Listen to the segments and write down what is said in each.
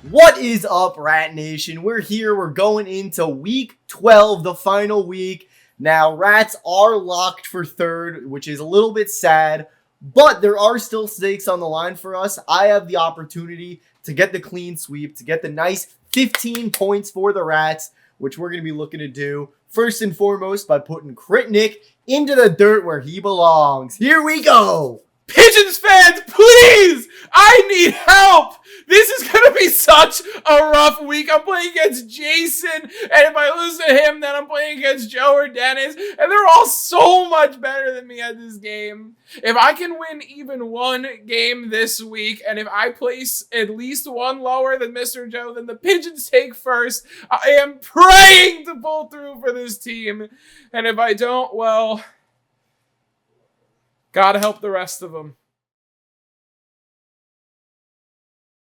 What is up, Rat Nation? We're here. We're going into week 12, the final week. Now, Rats are locked for third, which is a little bit sad, but there are still stakes on the line for us. I have the opportunity to get the clean sweep, to get the nice 15 points for the Rats, which we're going to be looking to do first and foremost by putting Crit Nick into the dirt where he belongs. Here we go. Pigeons fans, please! I need help! This is going to be such a rough week. I'm playing against Jason, and if I lose to him, then I'm playing against Joe or Dennis, and they're all so much better than me at this game. If I can win even one game this week, and if I place at least one lower than Mr. Joe, then the Pigeons take first. I am praying to pull through for this team, and if I don't, well, gotta help the rest of them.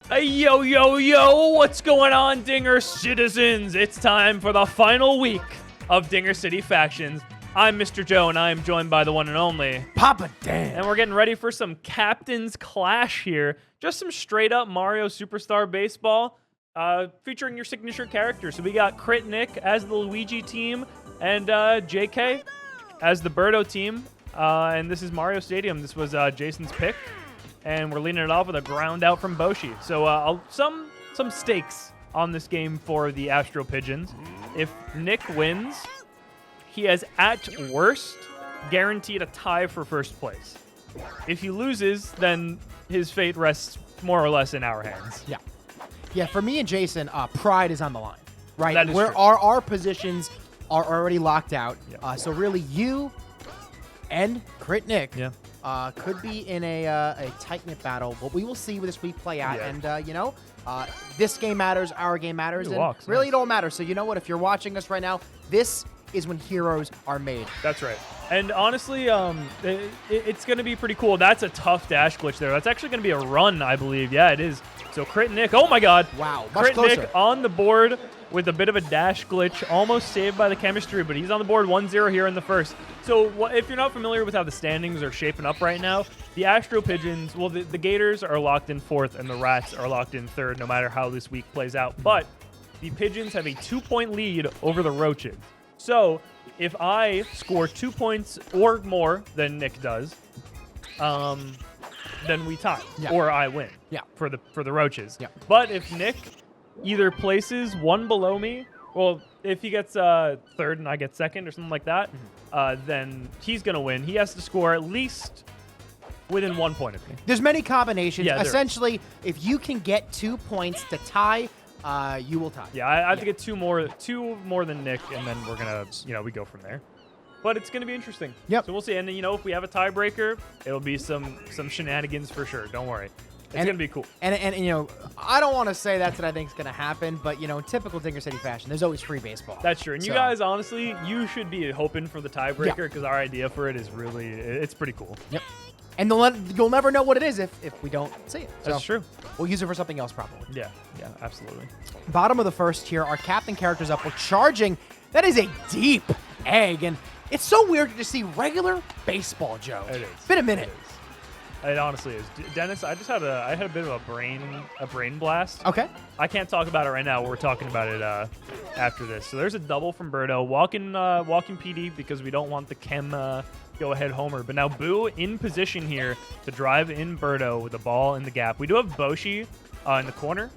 Hey, yo, yo, yo, what's going on, Dinger citizens? It's time for the final week of Dinger City Factions. I'm Mr. Joe, and I am joined by the one and only Papa Dan. And we're getting ready for some Captain's Clash here. Just some straight-up Mario Superstar Baseball, featuring your signature characters. So we got Crit Nick as the Luigi team, and JK as the Birdo team. And this is Mario Stadium. This was Jason's pick. And we're leading it off with a ground out from Boshi. So some stakes on this game for the Astro Pigeons. If Nick wins, he has at worst guaranteed a tie for first place. If he loses, then his fate rests more or less in our hands. Yeah. For me and Jason, pride is on the line, right? That is Where true. our positions are already locked out. Yeah. So really, you and Crit Nick. Yeah. Could be in a tight-knit battle, but we will see this week play out. Yeah. And, this game matters, our game matters, and walks, really nice. it all matters. So you know what? If you're watching us right now, this is when heroes are made. That's right. And honestly, it's going to be pretty cool. That's a tough dash glitch there. That's actually going to be a run, I believe. Yeah, it is. So Crit Nick, oh my god. Wow, much Crit closer. Nick on the board with a bit of a dash glitch, almost saved by the chemistry, but he's on the board 1-0 here in the first. So if you're not familiar with how the standings are shaping up right now, the Astro Pigeons, well, the Gators are locked in fourth, and the Rats are locked in third, no matter how this week plays out. But the Pigeons have a 2-point lead over the Roaches. So if I score 2 points or more than Nick does, then we tie, or I win. Yeah. For the Roaches. Yeah. But if Nick either places one below me, well, if he gets third and I get second or something like that, then he's gonna win. He has to score at least within 1 point of me. There's many combinations. Yeah, there Essentially, if you can get 2 points to tie, you will tie. Yeah, I have to get two more than Nick, and then we're gonna, we go from there. But it's gonna be interesting. Yep. So we'll see. And then, if we have a tiebreaker, it'll be some shenanigans for sure. Don't worry. It's gonna be cool. And I don't want to say that's what I think is going to happen, but, in typical Dinger City fashion, there's always free baseball. That's true. And you guys, honestly, you should be hoping for the tiebreaker because our idea for it is really, it's pretty cool. Yep. And you'll never know what it is if we don't see it. That's true. We'll use it for something else probably. Yeah, absolutely. Bottom of the first here, our captain character's up. We're charging. That is a deep egg, and it's so weird to just see regular baseball, Joe. It is. It's been a minute. It honestly is. Dennis, I had a bit of a brain blast. Okay. I can't talk about it right now. We're talking about it after this. So there's a double from Birdo. Walking PD because we don't want the Chem go-ahead homer. But now Boo in position here to drive in Birdo with the ball in the gap. We do have Boshi in the corner.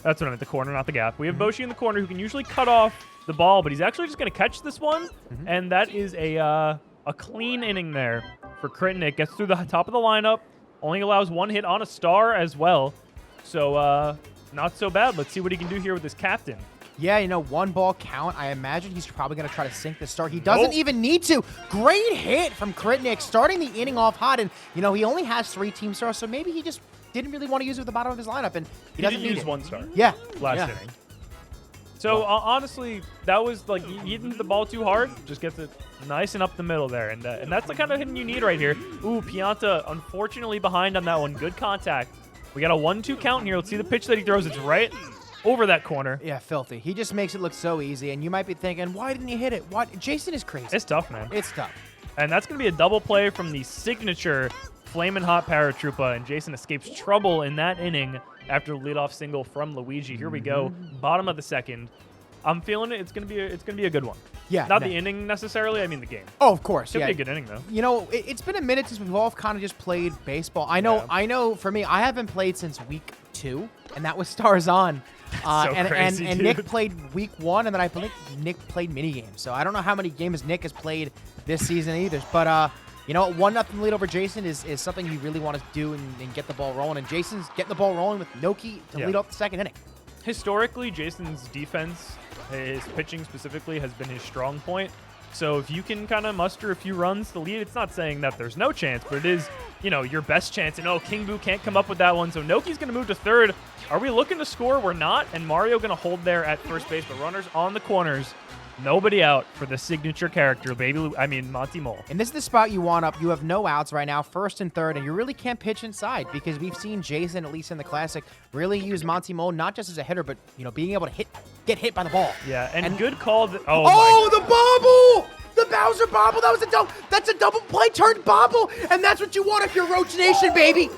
That's what I meant, the corner, not the gap. We have Boshi in the corner who can usually cut off the ball, but he's actually just going to catch this one. And that is a clean inning there for Crit Nick. Gets through the top of the lineup. Only allows one hit on a star as well. So not so bad. Let's see what he can do here with his captain. Yeah, 1 ball count. I imagine he's probably going to try to sink the star. He doesn't even need to. Great hit from Crit Nick, starting the inning off hot. And, he only has 3 team stars, so maybe he just didn't really want to use it at the bottom of his lineup, and he doesn't need use it. 1 star. Yeah. Last inning. So honestly, that was like he hit the ball too hard. Just gets it nice and up the middle there, and that's the kind of hitting you need right here. Ooh, Pianta unfortunately behind on that one. Good contact. We got a 1-2 count here. Let's see the pitch that he throws. It's right over that corner. Yeah, filthy. He just makes it look so easy, and you might be thinking, why didn't he hit it? What? Jason is crazy. It's tough, man. It's tough. And that's going to be a double play from the signature flamin' hot paratrooper, and Jason escapes trouble in that inning after the leadoff single from Luigi. Here we go, bottom of the second. I'm feeling it. It's gonna be a good one. Yeah. Not the inning necessarily. I mean the game. Oh, of course. Should Yeah. be a good inning though. You know, it's been a minute since we've all kind of just played baseball. I know. For me, I haven't played since week 2, and that was Stars On. And crazy, and dude. Nick played week 1, and then I believe Nick played mini games. So I don't know how many games Nick has played this season either. But you know, 1-0 lead over Jason is something you really want to do and get the ball rolling. And Jason's getting the ball rolling with Noki to lead off the second inning. Historically, Jason's defense, his pitching specifically, has been his strong point. So if you can kind of muster a few runs to lead, it's not saying that there's no chance, but it is, you know, your best chance. And King Boo can't come up with that one, so Noki's going to move to third. Are we looking to score? We're not. And Mario going to hold there at first base, but runners on the corners. Nobody out for the signature character, Monty Mole. And this is the spot you want up. You have no outs right now, first and third, and you really can't pitch inside because we've seen Jason, at least in the Classic, really use Monty Mole not just as a hitter, but being able to get hit by the ball. Yeah, and good call. The bobble! The Bowser bobble! That's a double play turned bobble, and that's what you want if you're Roach Nation, baby.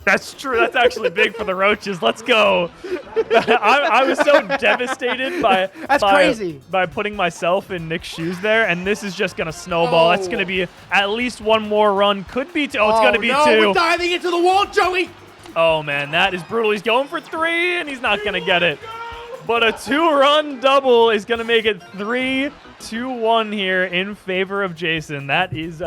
That's true. That's actually big for the Roaches. Let's go. I was so devastated by putting myself in Nick's shoes there, and this is just going to snowball. That's going to be at least one more run. Could be two. Oh, it's going to be two. We're diving into the wall, Joey. Oh, man, that is brutal. He's going for 3, and he's not going to get it. But a 2-run double is going to make it 3-2-1 here in favor of Jason. That is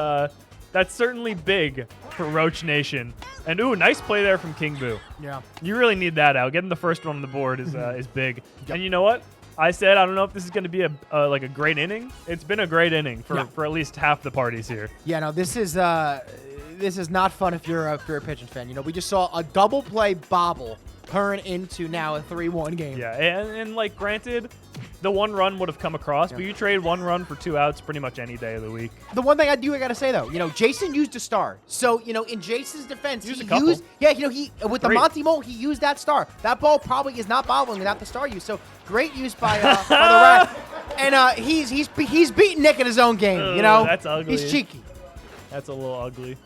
that's certainly big for Roach Nation. And ooh, nice play there from King Boo. Yeah. You really need that out. Getting the first one on the board is big. Yep. And you know what? I said I don't know if this is going to be a great inning. It's been a great inning for at least half the parties here. Yeah, no, this is not fun if you're a pitching fan. You know, we just saw a double play bobble turn into now a 3-1 game. Yeah, and like granted, the 1 run would have come across, but you trade 1 run for 2 outs pretty much any day of the week. The one thing I gotta say though, you know, Jason used a star. So, you know, in Jason's defense, he with the Monty Mole, he used that star. That ball probably is not bobbling without the star use. So great use by the Rat. And he's beating Nick in his own game, you know? That's ugly. He's cheeky. That's a little ugly.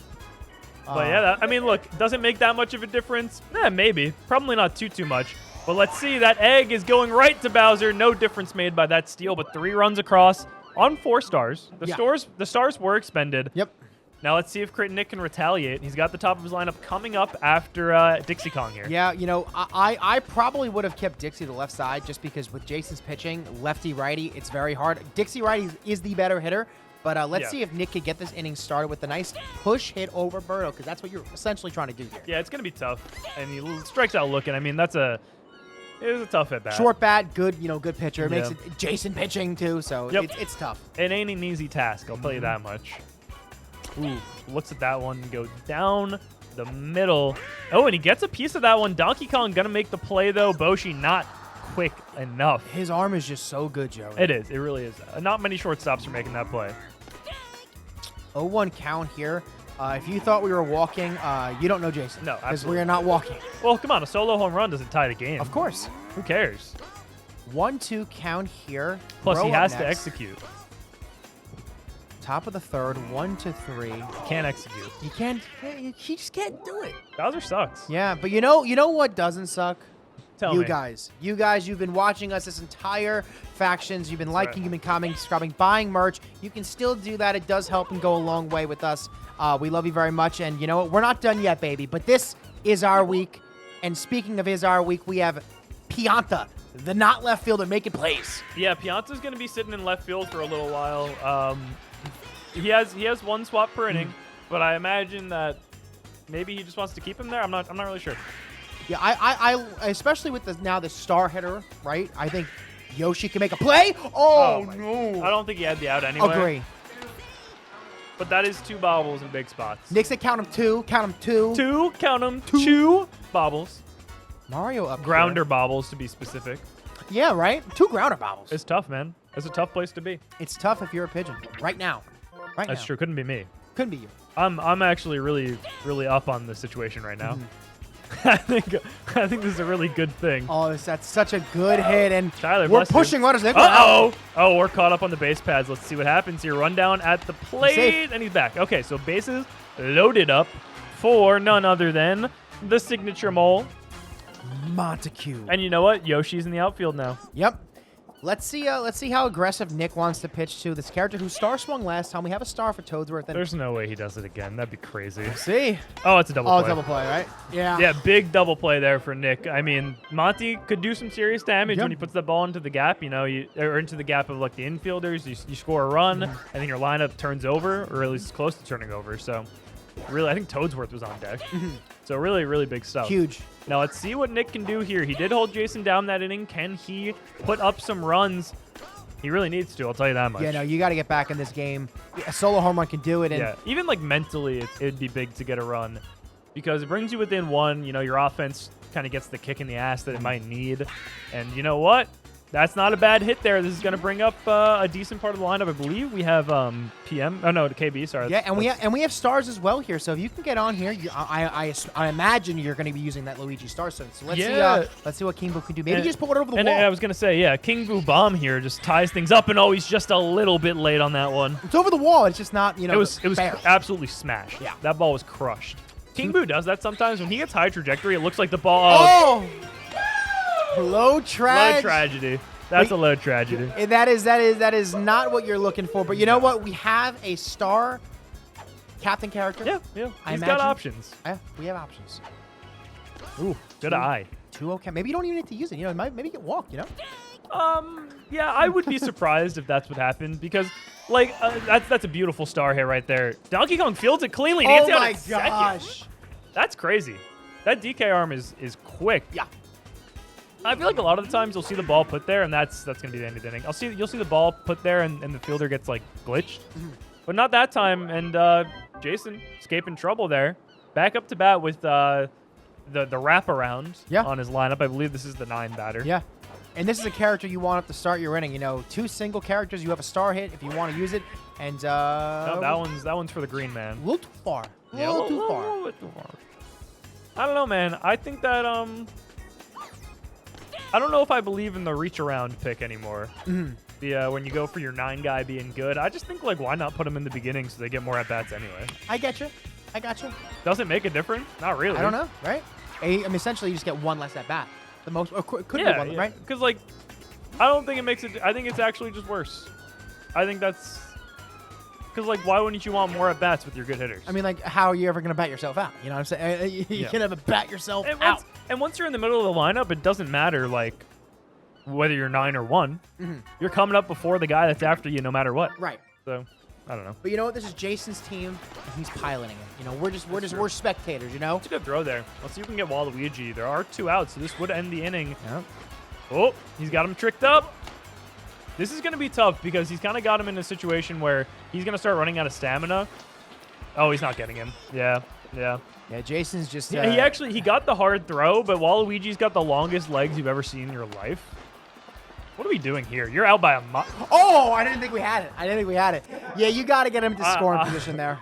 But yeah, look, does it make that much of a difference? Maybe. Probably not too much. But let's see, that egg is going right to Bowser. No difference made by that steal, but 3 runs across on 4 stars. The stars were expended. Yep. Now let's see if Crit Nick can retaliate. He's got the top of his lineup coming up after Dixie Kong here. Yeah, you know, I probably would have kept Dixie the left side just because with Jason's pitching, lefty-righty, it's very hard. Dixie-righty is the better hitter. But let's see if Nick can get this inning started with a nice push hit over Birdo, because that's what you're essentially trying to do here. Yeah, it's going to be tough. And he strikes out looking. I mean, it was a tough at-bat. Short bat, good pitcher. It makes it Jason pitching, too, so it's tough. It ain't an easy task, I'll tell you that much. Ooh, looks at that one go down the middle. Oh, and he gets a piece of that one. Donkey Kong going to make the play, though. Boshi not quick enough. His arm is just so good, Joey. It is. It really is. Not many shortstops are making that play. 0-1 count here. If you thought we were walking, you don't know Jason. No, because we are not walking. Well, come on. A solo home run doesn't tie the game. Of course. Who cares? 1-2 count here. Plus, he has next. to execute. Top of the third, 1-3. Can't execute. You can't. He just can't do it. Bowser sucks. Yeah, but you know what doesn't suck? Tell me. You guys, you've been watching us this entire factions. You've been liking, you've been commenting, subscribing, buying merch. You can still do that. It does help and go a long way with us. We love you very much. And you know what? We're not done yet, baby. But this is our week. And speaking of is our week, we have Pianta, the not left fielder, making plays. Yeah, Pianta's going to be sitting in left field for a little while. He has 1 swap per inning, but I imagine that maybe he just wants to keep him there. I'm not really sure. Yeah, I especially with the star hitter, right? I think Yoshi can make a play. Oh no! I don't think he had the out anyway. Agree. But that is 2 bobbles in big spots. Nick said count him 2. Count him 2. Count them. 2 bobbles. Mario up Grounder here. bobbles, to be specific. Yeah, right? 2 grounder bobbles. It's tough, man. It's a tough place to be. It's tough if you're a pigeon. Right now. That's true. Couldn't be me. Couldn't be you. I'm actually really, really up on the situation right now. I think this is a really good thing. Oh, that's such a good hit, and Tyler, we're pushing runners. Oh, we're caught up on the base pads. Let's see what happens here. Rundown at the plate, and he's back. Okay, so bases loaded up for none other than the signature mole. Montague. And you know what? Yoshi's in the outfield now. Yep. Let's see how aggressive Nick wants to pitch to this character who star swung last time. We have a star for Toadsworth. And There's no way he does it again. That'd be crazy. see. Oh, it's a double Oh, play. double play, right? Yeah. Yeah, big double play there for Nick. I mean, Monty could do some serious damage Yep. when he puts the ball into the gap, you know, or into the gap of like the infielders. You score a run, and then your lineup turns over, or at least close to turning over. So, really, I think Toadsworth was on deck. So, really, really big stuff. Huge. Now, let's see what Nick can do here. He did hold Jason down that inning. Can he put up some runs? He really needs to, I'll tell you that much. Yeah, no, you got to get back in this game. A solo home run can do it. And Yeah, even like mentally, it'd be big to get a run because it brings you within one. You know, your offense kind of gets the kick in the ass that it might need. And you know what? That's not a bad hit there. This is going to bring up a decent part of the lineup. I believe we have PM. Oh no, KB. Sorry. yeah, and we have stars as well here. So if you can get on here, I imagine you're going to be using that Luigi star. So let's see what King Boo can do. Maybe just put it over the and wall. I was going to say, yeah, King Boo bomb here just ties things up, and he's just a little bit late on that one. It's over the wall. It's just not, you know. It was fair. absolutely smashed. Yeah. That ball was crushed. King Boo does that sometimes when he gets high trajectory. It looks like the ball. Oh, low Low tragedy. That's a low tragedy. That is not what you're looking for. But you know what? We have a star captain character. Yeah. I He's got imagine- options. Yeah, we have options. Ooh, good eye. 2-0. Maybe you don't even need to use it. You know, maybe get walked. You know. Yeah, I would be surprised if that's what happened because, like, that's a beautiful star hit right there. Donkey Kong fields it cleanly. Nancy Oh out my at second. gosh. That's crazy. That DK arm is quick. Yeah. I feel like a lot of the times you'll see the ball put there, and that's gonna be the end of the inning. You'll see the ball put there, and the fielder gets like glitched, but not that time. And Jason escaping trouble there, back up to bat with the wraparound on his lineup. I believe this is the 9 batter. Yeah. And this is a character you want up to start your inning. You know, 2 single characters. You have a star hit if you want to use it. And No, that one's for the green man. a little too far. A Yeah, little too far. little bit too far. I don't know, man. I think that I don't know if I believe in the reach around pick anymore. The when you go for your 9 guy being good, I just think like why not put him in the beginning so they get more at bats anyway. I get you. Does it make a difference? Not really. I don't know, right? I mean, essentially, you just get 1 less at bat. The most, or could be Yeah, 1, right? Because like, I don't think it makes it. I think it's actually just worse. I think that's because like, why wouldn't you want more at bats with your good hitters? I mean, like, how are you ever going to bat yourself out? You know what I'm saying? You can never bat yourself out. And once you're in the middle of the lineup, it doesn't matter like whether you're 9 or 1. You're coming up before the guy that's after you, no matter what. Right. So I don't know. But you know what? This is Jason's team, and he's piloting it. You know, we're spectators. You know. It's a good throw there. Let's see if we can get Waluigi. There are 2 outs, so this would end the inning. Yeah. Oh, he's got him tricked up. This is going to be tough because he's kind of got him in a situation where he's going to start running out of stamina. Oh, he's not getting him. Yeah. Yeah, Jason's just. Yeah, he got the hard throw, but Waluigi's got the longest legs you've ever seen in your life. What are we doing here? You're out by a mile. Oh, I didn't think we had it. Yeah, you got to get him to scoring position there.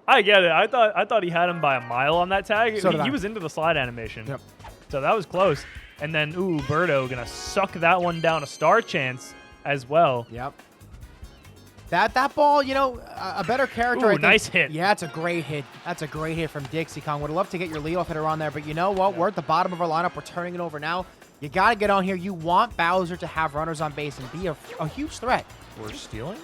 I get it. I thought he had him by a mile on that tag. So did I. He was into the slide animation. Yep. So that was close. And then, Birdo gonna suck that one down, a star chance as well. Yep. That ball, you know, a better character. Ooh, I think. nice hit. Yeah, it's a great hit. That's a great hit from Dixie Kong. Would love to get your leadoff hitter on there, but you know what? We're at the bottom of our lineup. We're turning it over now. You got to get on here. You want Bowser to have runners on base and be a huge threat. We're stealing?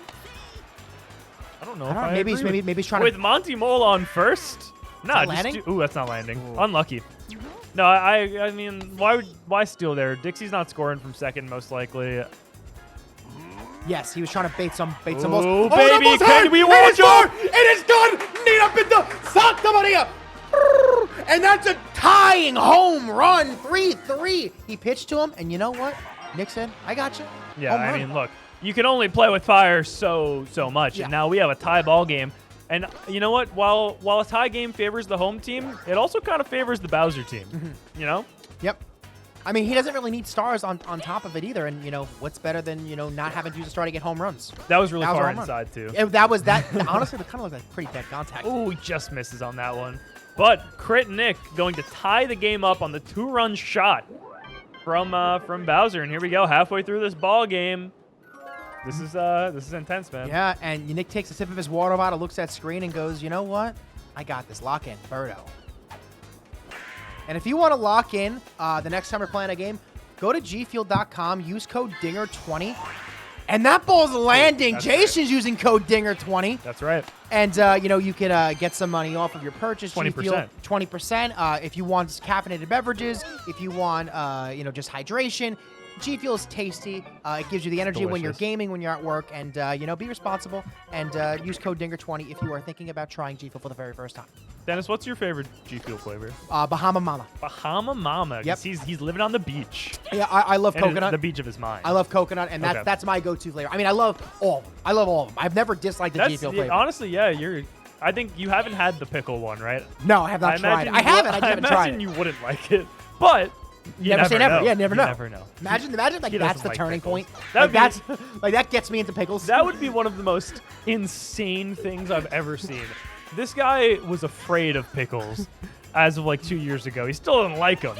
I don't know. I don't know. Maybe he's trying with to. Monty Mole on first. Nah, that landing? ooh, that's not landing. Unlucky. No, I mean, why steal there? Dixie's not scoring from second, most likely. Yes, he was trying to bait some balls. Oh, baby, can we watch it? It is done. Nina Pinto, Santa Maria. And that's a tying home run, 3-3. He pitched to him, and you know what? Nick said, I got you. Yeah, Home I run. mean, look, you can only play with fire so much, Yeah. and now we have a tie ball game. And you know what? While a tie game favors the home team, it also kind of favors the Bowser team. You know? Yep. I mean, he doesn't really need stars on top of it either. And, you know, what's better than, you know, not having to use a star to get home runs? That was really That was a far home run. inside, too. Honestly, that kind of looked like pretty dead contact. Oh, he just misses on that one. But Crit Nick going to tie the game up on the 2-run shot from Bowser. And here we go, halfway through this ball game. This is intense, man. Yeah, and Nick takes a sip of his water bottle, looks at screen, and goes, you know what? I got this. Lock in. Birdo. And if you want to lock in the next time we're playing a game, go to gfuel.com, use code DINGER20. And that ball's landing. That's Jason's using code DINGER20. That's right. And, you can get some money off of your purchase. 20%. 20%. If you want caffeinated beverages, if you want, just hydration. G Fuel is tasty. It gives you the energy when you're Delicious. gaming, when you're at work. And, be responsible. And use code DINGER20 if you are thinking about trying G Fuel for the very first time. Dennis, what's your favorite G Fuel flavor? Bahama Mama. Bahama Mama. Yep. He's living on the beach. Yeah, I love And coconut. the beach of his mind. I love coconut, and Okay. that's my go-to flavor. I mean, I love all of them. I love all of them. I've never disliked the G Fuel flavor. Honestly, yeah, I think you haven't had the pickle one, right? No, I have not tried it. I haven't. I just haven't tried imagine it. you wouldn't like it, but you Never say never never. know. Yeah, never know. You never know. Imagine like He that's doesn't the like turning pickles. point. That Like would that's that gets me into pickles. That would be one of the most insane things I've ever seen. This guy was afraid of pickles as of like 2 years ago. He still doesn't like them.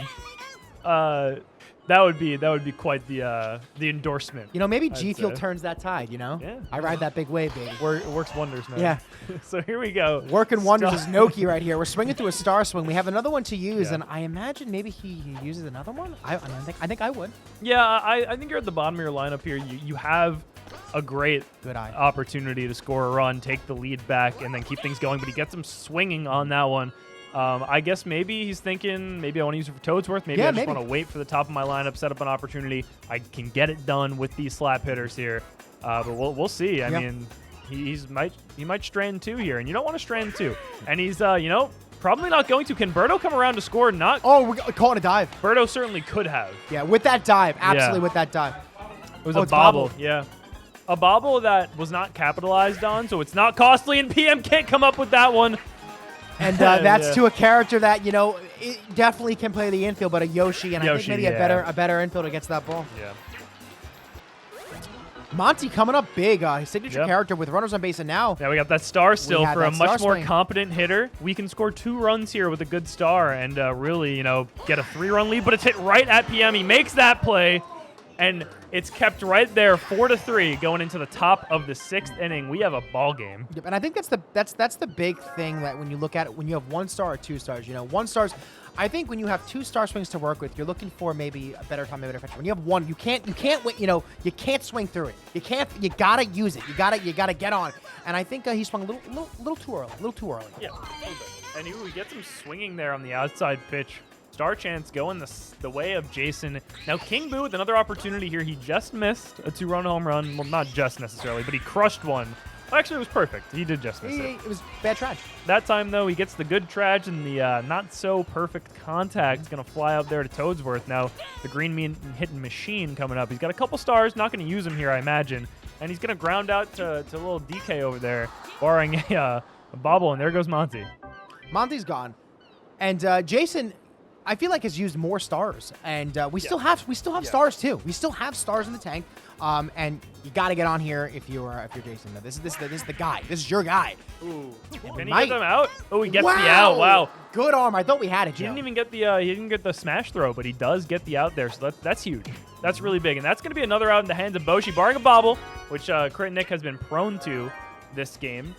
That would be quite the endorsement. Maybe I'd G Fuel say. turns that tide. Yeah. I ride that big wave, baby. It works wonders, man. Yeah. So here we go. Working wonders Star- is Noki right here. We're swinging through a star swing. We have another one to use, Yeah. and I imagine maybe he uses another one. I think I would. Yeah, I think you're at the bottom of your lineup here. You have a great Good eye. opportunity to score a run, take the lead back, and then keep things going. But he gets him swinging on that one. I guess maybe he's thinking, maybe I want to use it for Toadsworth. Maybe Yeah, I just maybe. want to wait for the top of my lineup, set up an opportunity. I can get it done with these slap hitters here. But we'll see. I Yeah. mean, he might strand 2 here, and you don't want to strand 2. And he's probably not going to. Can Birdo come around to score? Not. Oh, we're calling a dive. Birdo certainly could have. Yeah, with that dive. Absolutely Yeah. with that dive. It was Oh, a it's bobble. bobble. Yeah. A bobble that was not capitalized on, so it's not costly, and PM can't come up with that one. And that's Yeah. to a character that, it definitely can play the infield, but a Yoshi, and I Yoshi, think maybe yeah. a better infielder gets that ball. Yeah. Monty coming up big. His signature Yep. character with runners on base, and now Yeah, we got that star still have for a that much star more swing. competent hitter. We can score 2 runs here with a good star and really, get a 3-run lead, but it's hit right at PM. He makes that play, and it's kept right there, 4-3, going into the top of the 6th inning. We have a ball game. Yep, and I think that's the big thing that when you look at it, when you have 1 star or 2 stars, 1 stars. I think when you have 2 star swings to work with, you're looking for maybe a better time, maybe a better pitch. When you have 1, you can't win, you can't swing through it. You gotta use it. You gotta get on. And I think he swung a little too early. Yeah, a little bit. And he gets him swinging there on the outside pitch. Star chance going the way of Jason. Now King Boo with another opportunity here. He just missed a 2-run home run. Well, not just necessarily, but he crushed one. Actually, it was perfect. He did just miss it. It was bad trash. That time, though, he gets the good trage and the not-so-perfect contact. It's going to fly up there to Toadsworth. Now, the green hitting machine coming up. He's got a couple stars. Not going to use them here, I imagine. And he's going to ground out to a little DK over there, barring a bobble. And there goes Monty. Monty's gone, and Jason, I feel like has used more stars, and we still have stars too. We still have stars in the tank, and you got to get on here if you're Jason. This is the guy. This is your guy. Ooh. Can he might. get them out? Oh, he gets the out. Wow. Good arm. I thought we had it, He Joe. didn't even get the smash throw, but he does get the out there, so that's huge. That's really big, and that's going to be another out in the hands of Boshi, barring a bobble, which Crit Nick has been prone to this game.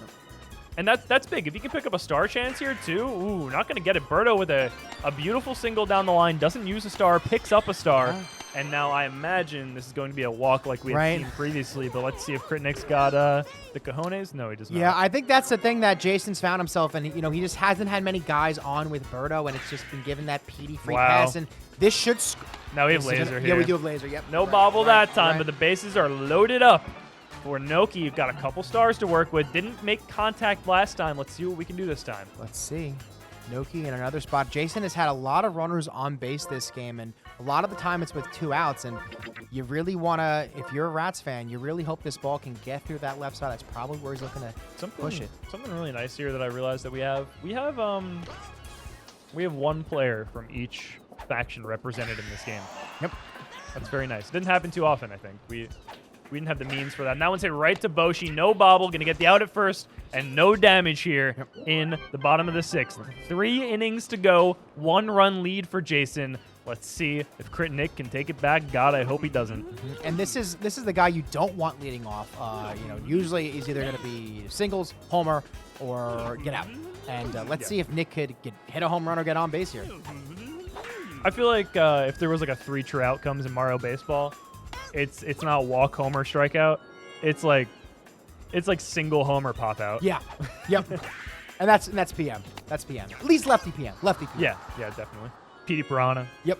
And that's big. If he can pick up a star chance here, too, ooh, not going to get it. Birdo with a beautiful single down the line, doesn't use a star, picks up a star, and now I imagine this is going to be a walk like we had seen previously, but let's see if Crit Nick's got the cojones. No, he does not. Yeah, I think that's the thing that Jason's found himself, and he just hasn't had many guys on with Birdo, and it's just been given that PD free pass, and this should. Now we have Laser here. Yeah, we do have Laser. Yep. No bobble that time, but the bases are loaded up. For Noki, you've got a couple stars to work with. Didn't make contact last time. Let's see what we can do this time. Let's see. Noki in another spot. Jason has had a lot of runners on base this game, and a lot of the time it's with 2 outs. And you really want to, if you're a Rats fan, you really hope this ball can get through that left side. That's probably where he's looking to push it. Something really nice here that I realized that we have one player from each faction represented in this game. Yep. That's very nice. Didn't happen too often, I think. We didn't have the means for that. And that one's hit right to Boshi. No bobble. Going to get the out at first. And no damage here in the bottom of the 6th. 3 innings to go. 1-run lead for Jason. Let's see if Crit Nick can take it back. God, I hope he doesn't. And this is the guy you don't want leading off. Usually he's either going to be singles, homer, or get out. And let's see if Nick could hit a home run or get on base here. I feel like if there was like a 3 true outcomes in Mario Baseball, it's not walk, homer, strikeout. It's like single homer pop out. Yeah. Yep. and that's PM. That's PM. At least lefty PM. Lefty PM. Yeah, definitely. Petey Piranha. Yep.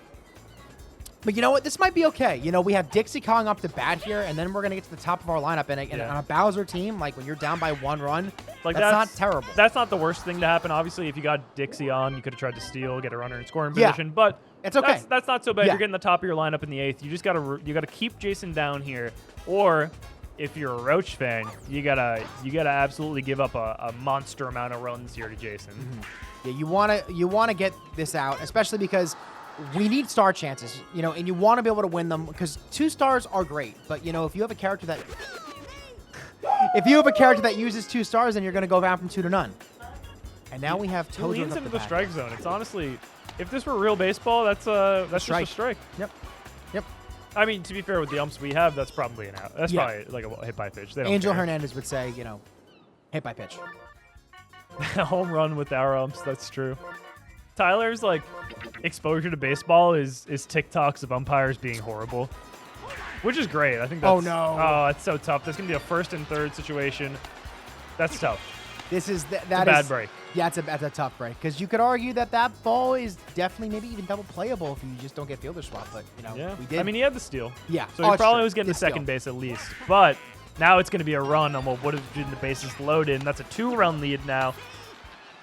But you know what? This might be okay. You know, we have Dixie calling up to bat here, and then we're going to get to the top of our lineup. And on a Bowser team, like when you're down by 1 run, Like that's not terrible. That's not the worst thing to happen. Obviously, if you got Dixie on, you could have tried to steal, get a runner in scoring position. But it's okay. That's not so bad. Yeah. You're getting the top of your lineup in the 8th. You just gotta keep Jason down here. Or if you're a Roach fan, you gotta absolutely give up a monster amount of runs here to Jason. Yeah, you wanna get this out, especially because we need star chances, you know, and you want to be able to win them because 2 stars are great. But you know, if you have a character that uses 2 stars, then you're going to go down from 2 to none. And now we have He Tojo leans up into the the back. strike zone. It's honestly, if this were real baseball, that's just a strike. Yep. I mean, to be fair, with the umps we have, that's probably an out. That's probably like a hit by pitch. They don't Angel care. Hernandez would say, you know, hit by pitch. Home run with our umps. That's true. Tyler's like exposure to baseball is TikToks of umpires being horrible, which is great. I think. That's, Oh, no. Oh, it's so tough. There's gonna be a 1st and 3rd situation. That's tough. This is It's a bad break. Yeah, that's a tough break because you could argue that ball is definitely maybe even double playable if you just don't get fielder swap. But you know, Yeah. we did. I mean, he had the steal. Yeah. So he it's probably true. was getting Did to second steal. base at least. But now it's gonna be a run on what would have been the bases loaded, and that's a 2-run lead now.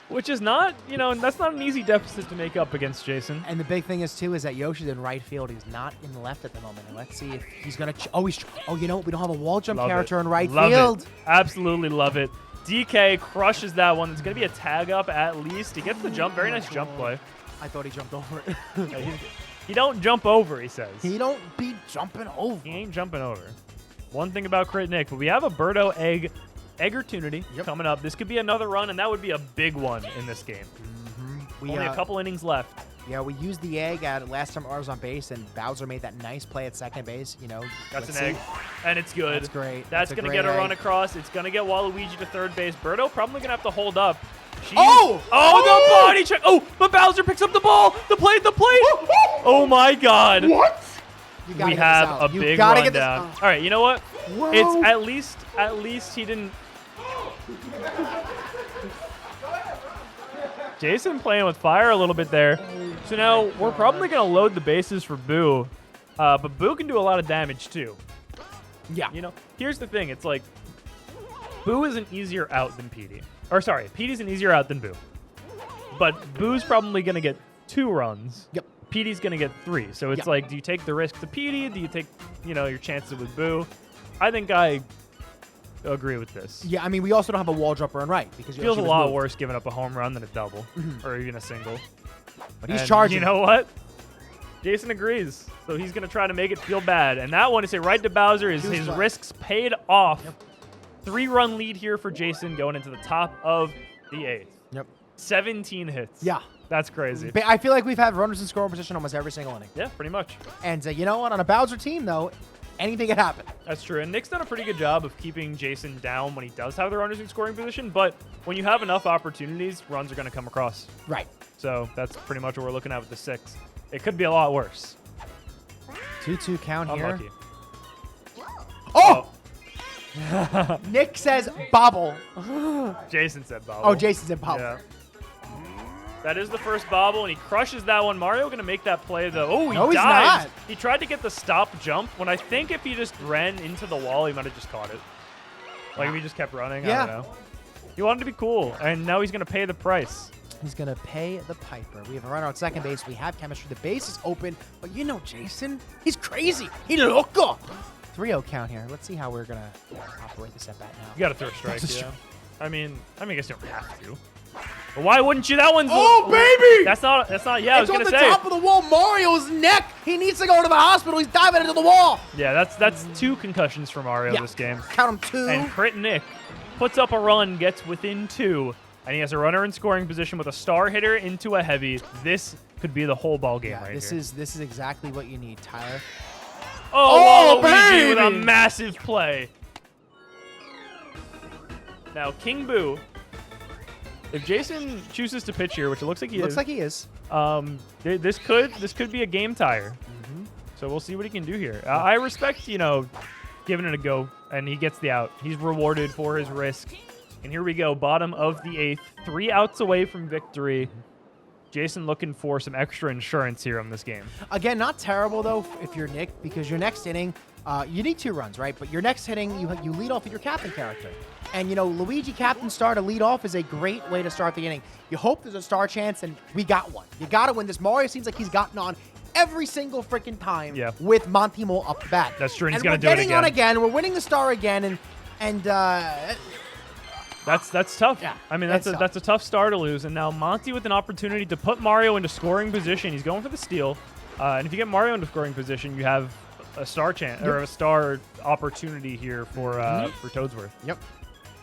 Which is not, that's not an easy deficit to make up against Jason. And the big thing is too is that Yoshi's in right field. He's not in the left at the moment. And let's see if he's gonna. You know what? We don't have a wall jump Love character it. in right Love field. It. Absolutely love it. DK crushes that one. It's gonna be a tag up at least. He gets the jump. Very nice jump play. I thought he jumped over it. He don't jump over, he says. He don't be jumping over. He ain't jumping over. One thing about Crit Nick, but we have a Birdo Eggertunity coming up. This could be another run, and that would be a big one in this game. Only a couple innings left. Yeah, we used the egg at last time I was on base, and Bowser made that nice play at second base. You know, That's let's an egg, see. and it's good. That's great. That's going to get a run across. It's going to get Waluigi to 3rd base. Birdo probably going to have to hold up. The body check. Oh, but Bowser picks up the ball. The plate. Oh, my God. What? We have a big run down. All right, you know what? Whoa. It's at least he didn't. Jason playing with fire a little bit there. So now we're probably going to load the bases for Boo. But Boo can do a lot of damage too. Yeah. Here's the thing. It's like Boo is an easier out than Petey. Or sorry, Petey's an easier out than Boo. But Boo's probably going to get 2 runs. Yep. Petey's going to get 3. So it's like, do you take the risk to Petey? Do you take, your chances with Boo? I think I agree with this. Yeah, I mean, we also don't have a wall jumper in right because Feels Yoshi a was lot moved. worse giving up a home run than a double or even a single. But he's And charging. You know what? Jason agrees. So he's going to try to make it feel bad. And that one is a right to Bowser. His risks paid off. 3-run lead here for Jason going into the top of the 8th. Yep. 17 hits. Yeah. That's crazy. But I feel like we've had runners in scoring position almost every single inning. Yeah, pretty much. And you know what? On a Bowser team, though, anything can happen. That's true. And Nick's done a pretty good job of keeping Jason down when he does have the runners in scoring position. But when you have enough opportunities, runs are going to come across. Right. So that's pretty much what we're looking at with the 6. It could be a lot worse. 2-2 count here. Unlucky. Oh! Nick says bobble. Jason said bobble. Oh, Jason said bobble. Yeah. That is the first bobble, and he crushes that one. Mario going to make that play, though. Oh, he No, he's dives. not. He tried to get the stop jump, when I think if he just ran into the wall, he might have just caught it. Like, if he just kept running, I don't know. He wanted to be cool, and now he's going to pay the price. He's going to pay the piper. We have a runner on second base. We have chemistry. The base is open, but you know Jason, he's crazy. He loco. 3-0 count here. Let's see how we're going to operate this at bat now. You got to throw a strike, yeah. I mean, I guess you don't have to. But why wouldn't you? That one's... Oh, baby! That's not, yeah, I was It's going on to the say. top of the wall. Mario's neck. He needs to go to the hospital. He's diving into the wall. Yeah, that's 2 concussions for Mario this game. Count him 2. And Crit Nick puts up a run, gets within 2, and he has a runner in scoring position with a star hitter into a heavy. This could be the whole ball game right this here. is exactly what you need, Tyler. Oh, Oh, Waluigi with a baby! massive play. Now, King Boo if Jason chooses to pitch here, which it looks like he Looks is, like he is. this could be a game tire. So we'll see what he can do here. I respect, you know, giving it a go, and he gets the out. He's rewarded for his risk. And here we go, bottom of the 8th, 3 outs away from victory. Jason looking for some extra insurance here on this game. Again, not terrible, though, if you're Nick, because your next inning, you need 2 runs, right? But your next inning, you lead off with your captain character. And, you know, Luigi captain star to lead off is a great way to start the inning. You hope there's a star chance, and we got one. You got to win this. Mario seems like he's gotten on every single freaking time with Monty Mole up the bat. That's true, and he's going to do it again. On again. We're winning the star again, and that's tough. Yeah, I mean, that's a tough star to lose. And now Monty with an opportunity to put Mario into scoring position. He's going for the steal. And if you get Mario into scoring position, you have a star chance or a star opportunity here for Toadsworth. Yep.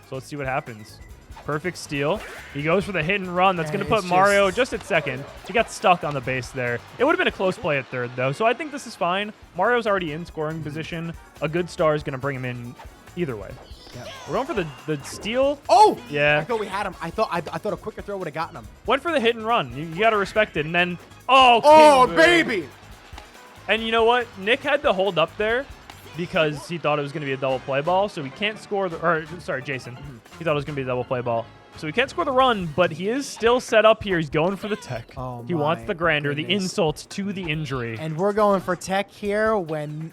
So let's see what happens. Perfect steal. He goes for the hit and run. That's going to put it's Mario just at second. He got stuck on the base there. It would have been a close play at third, though. So I think this is fine. Mario's already in scoring position. A good star is going to bring him in either way. Yep. We're going for the steal. Oh! Yeah. I thought we had him. I thought a quicker throw would have gotten him. Went for the hit and run. You got to respect it. And then, oh, Oh, King baby! And you know what? Nick had to hold up there because he thought it was going to be a double play ball. So he can't score Jason. He thought it was going to be a double play ball. So he can't score the run, but he is still set up here. He's going for the tech. Oh, he wants the grander, the goodness. insult to the injury. And we're going for tech here when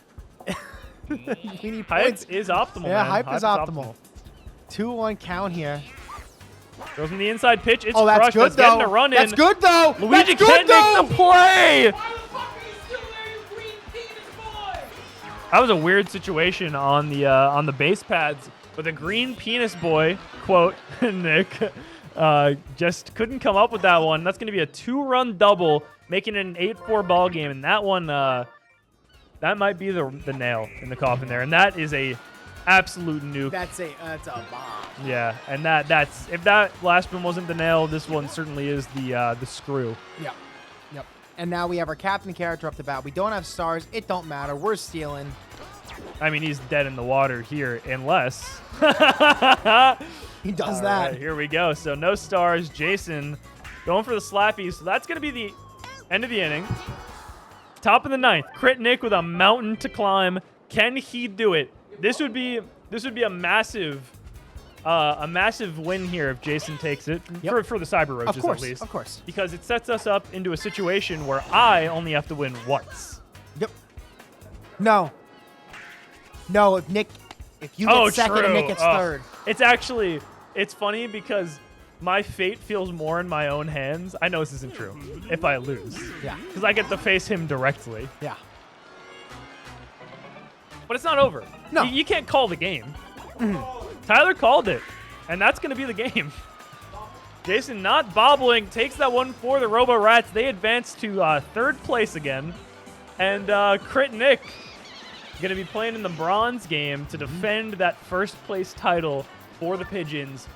we need Hype points. is optimal, Yeah, man. hype is optimal. 2-1 count here. Goes from the inside pitch. It's Oh, that's crushed. good, That's getting though. a run in. That's good, though. Luigi That's good, can't make the play. Why the fuck are you still wearing green penis, boy? That was a weird situation on the base pads with a green penis boy, quote, Nick. Just couldn't come up with that one. That's going to be a 2-run double, making it an 8-4 ball game. And that one, that might be the nail in the coffin there. And that is a absolute nuke. That's a bomb. Yeah, and that's if that last one wasn't the nail, this one certainly is the screw. Yep. And now we have our captain character up the bat. We don't have stars. It don't matter. We're stealing. I mean, he's dead in the water here, unless He does All that. right, here we go. So no stars. Jason going for the slappy. So that's going to be the end of the inning. Top of the 9th. Crit Nick with a mountain to climb. Can he do it? This would be a massive win here if Jason takes it for the Cyber Roaches at least. Of course. Because it sets us up into a situation where I only have to win once. Yep. No, if you get second and Nick gets third. It's funny because my fate feels more in my own hands. I know this isn't true if I lose. Yeah. Because I get to face him directly. Yeah. But it's not over. No. You can't call the game. Tyler called it, and that's going to be the game. Jason not bobbling, takes that one for the Robo Rats. They advance to third place again. And Crit Nick going to be playing in the bronze game to defend that first place title for the Pigeons,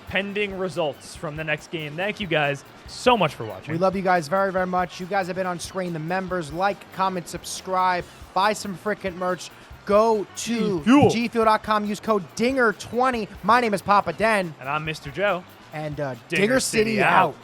pending results from the next game. Thank you guys so much for watching. We love you guys very, very much. You guys have been on screen. The members, like, comment, subscribe, buy some freaking merch. Go to gfuel.com. Use code DINGER20. My name is Papa Den. And I'm Mr. Joe. And Dinger City out.